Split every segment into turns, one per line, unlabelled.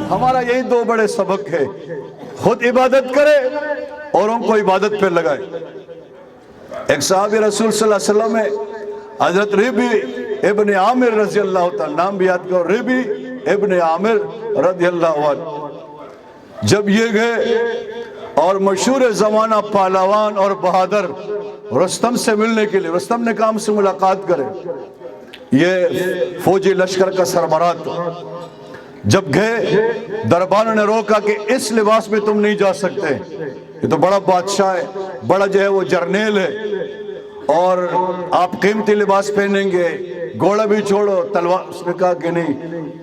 ہمارا یہی دو بڑے سبق ہے، خود عبادت کرے اور ان کو عبادت پہ لگائے۔ ایک صحابی رسول صلی اللہ علیہ وسلم ہے حضرت ربی ابن عامر رضی اللہ تعالیٰ، نام بھی یاد کرو، ربی ابن عامر رضی اللہ عنہ، جب یہ گئے اور مشہور زمانہ پہلوان اور بہادر رستم سے ملنے کے لیے، رستم نے کہا ہم سے ملاقات کرے، یہ فوجی لشکر کا سربراہ تھا۔ جب گئے دربانوں نے روکا کہ اس لباس میں تم نہیں جا سکتے، یہ تو بڑا بادشاہ ہے، بڑا جو ہے وہ جرنیل ہے، اور آپ قیمتی لباس پہنیں گے، گھوڑا بھی چھوڑو، تلوار۔ اس نے کہا کہ نہیں،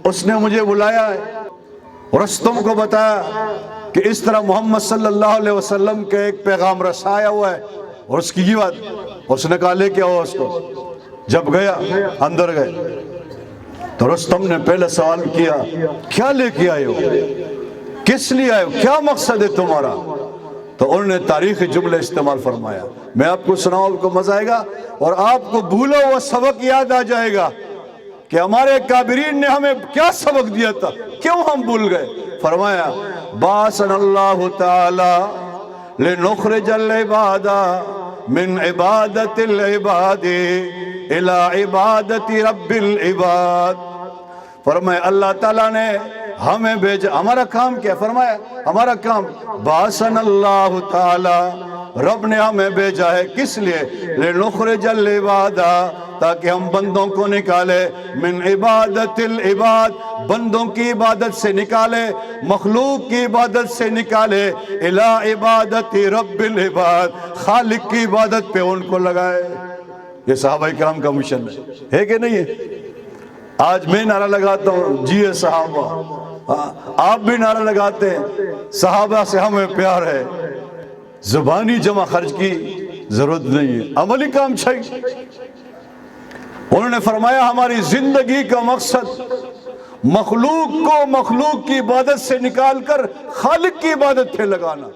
اس نے مجھے بلایا ہے، رستم کو بتایا کہ اس طرح محمد صلی اللہ علیہ وسلم کے ایک پیغام رسایا ہوا ہے، اور اس کی یہ بات، اس نے کہا لے کے آؤ اس کو۔ جب گیا اندر گئے تو رستم نے پہلے سوال کیا کیا لے کے آئے ہو، کس لیے آئے ہو، کیا مقصد ہے تمہارا؟ تو انہوں نے تاریخی جملے استعمال فرمایا، میں آپ کو سناؤں، آپ کو مزہ آئے گا اور آپ کو بھولا ہوا سبق یاد آ جائے گا کہ ہمارے کابرین نے ہمیں کیا سبق دیا تھا، کیوں ہم بھول گئے۔ فرمایا باسن اللہ تعالی لنخرج العباد من عبادت العباد الى عبادت رب العباد۔ فرمایا اللہ تعالیٰ نے ہمیں بھیجا، ہمارا کام کیا؟ فرمایا ہمارا کام باسن اللہ تعالی، رب نے ہمیں بھیجا ہے کس لیے؟ لنخرج العباد، تاکہ ہم بندوں کو نکالے، من عبادت العباد، بندوں کی عبادت سے نکالے، مخلوق کی عبادت سے نکالے، الی عبادت رب العباد، خالق کی عبادت پہ ان کو لگائے۔ یہ صحابہ کرام کا مشن ہے کہ نہیں ہے؟ آج میں نعرہ لگاتا ہوں جی صحابہ، آپ بھی نعرہ لگاتے ہیں صحابہ سے ہمیں پیار ہے، زبانی جمع خرچ کی ضرورت نہیں ہے، عملی کام چاہیے۔ انہوں نے فرمایا ہماری زندگی کا مقصد مخلوق کو مخلوق کی عبادت سے نکال کر خالق کی عبادت پہ لگانا۔